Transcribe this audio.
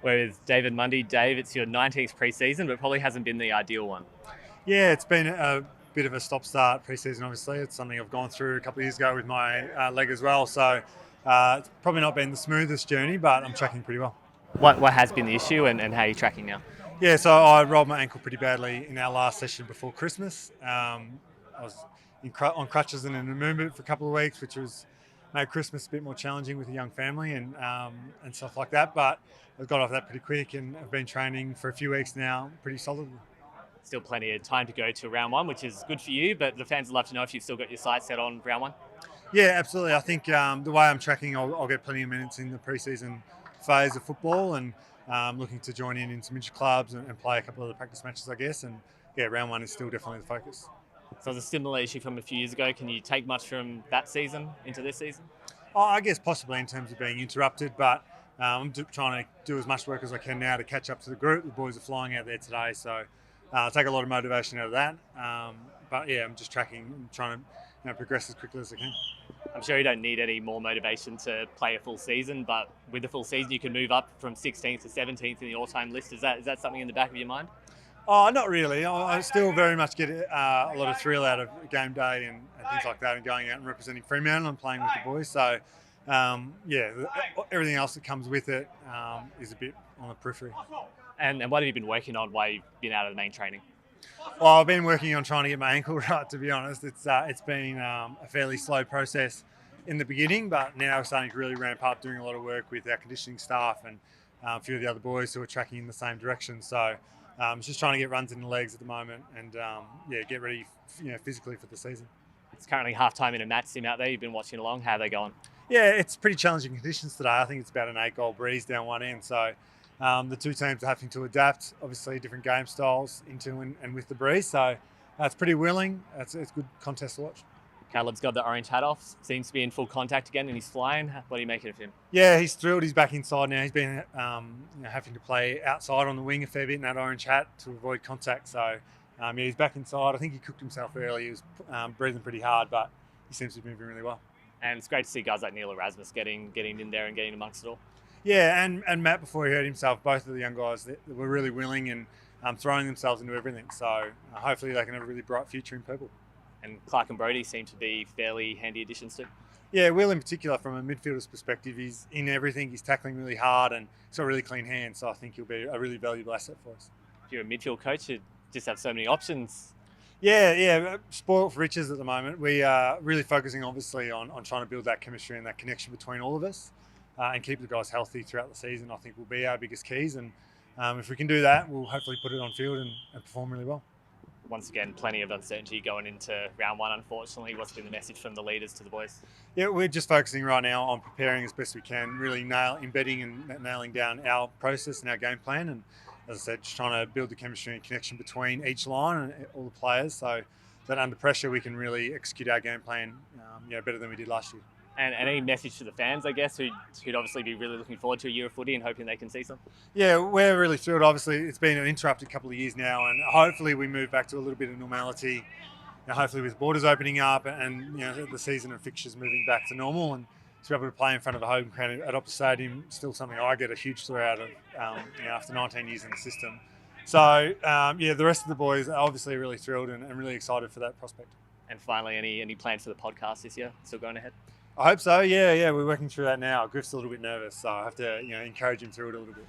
With David Mundy. Dave, it's your 19th pre-season, but probably hasn't been the ideal one. Yeah, it's been a bit of a stop-start pre-season. Obviously, it's something I've gone through a couple of years ago with my leg as well. So it's probably not been the smoothest journey, but I'm tracking pretty well. What has been the issue and how are you tracking now? Yeah, so I rolled my ankle pretty badly in our last session before Christmas. I was on crutches and in a movement for a couple of weeks, which was made Christmas a bit more challenging with a young family and stuff like that. But I got off that pretty quick, and I've been training for a few weeks now, pretty solidly. Still plenty of time to go to round one, which is good for you, but the fans would love to know if you've still got your sights set on round one. Yeah, absolutely. I think the way I'm tracking, I'll get plenty of minutes in the preseason phase of football, and looking to join in some inter clubs and play a couple of the practice matches, I guess. And yeah, round one is still definitely the focus. So it's a similar issue from a few years ago. Can you take much from that season into this season? Oh, I guess possibly in terms of being interrupted, but I'm trying to do as much work as I can now to catch up to the group. The boys are flying out there today, so I'll take a lot of motivation out of that. But yeah, I'm just tracking and trying to progress as quickly as I can. I'm sure you don't need any more motivation to play a full season, but with the full season, you can move up from 16th to 17th in the all-time list. Is that something in the back of your mind? Oh, not really. I still very much get a lot of thrill out of game day and things like that, and going out and representing Fremantle and playing with the boys. So, yeah, everything else that comes with it is a bit on the periphery. And what have you been working on while you've been out of the main training? Well, I've been working on trying to get my ankle right, to be honest. It's been a fairly slow process in the beginning, but now we're starting to really ramp up, doing a lot of work with our conditioning staff and a few of the other boys who are tracking in the same direction. So just trying to get runs in the legs at the moment and yeah, get ready physically for the season. It's currently half-time in a match sim out there. You've been watching along. How are they going? Yeah, it's pretty challenging conditions today. I think it's about an 8-goal breeze down one end. So the two teams are having to adapt, obviously, different game styles into and with the breeze. So it's pretty willing. It's good contest to watch. Caleb's got the orange hat off. Seems to be in full contact again, and he's flying. What are you making of him? Yeah, he's thrilled. He's back inside now. He's been having to play outside on the wing a fair bit in that orange hat to avoid contact. So yeah, he's back inside. I think he cooked himself early. He was breathing pretty hard, but he seems to be moving really well. And it's great to see guys like Neil Erasmus getting in there and getting amongst it all. Yeah, and Matt, before he hurt himself, both of the young guys that were really willing and throwing themselves into everything. So hopefully they can have a really bright future in purple. And Clark and Brody seem to be fairly handy additions too. Yeah, Will in particular, from a midfielder's perspective, he's in everything. He's tackling really hard and he's got really clean hands. So I think he'll be a really valuable asset for us. If you're a midfield coach, you just have so many options. Yeah, spoiled for riches at the moment. We are really focusing, obviously, on trying to build that chemistry and that connection between all of us and keep the guys healthy throughout the season. I think will be our biggest keys. And if we can do that, we'll hopefully put it on field and perform really well. Once again, plenty of uncertainty going into round one, unfortunately. What's been the message from the leaders to the boys? Yeah, we're just focusing right now on preparing as best we can, really embedding and nailing down our process and our game plan. And as I said, just trying to build the chemistry and connection between each line and all the players so that under pressure we can really execute our game plan better than we did last year. And any message to the fans, I guess, who'd obviously be really looking forward to a year of footy and hoping they can see some? Yeah, we're really thrilled. Obviously, it's been an interrupted couple of years now, and hopefully we move back to a little bit of normality. Hopefully with borders opening up and the season and fixtures moving back to normal, and to be able to play in front of a home crowd at Optus Stadium, still something I get a huge thrill out of after 19 years in the system. So, the rest of the boys are obviously really thrilled and really excited for that prospect. And finally, any plans for the podcast this year? Still going ahead? I hope so. Yeah, we're working through that now. Griff's a little bit nervous, so I have to encourage him through it a little bit.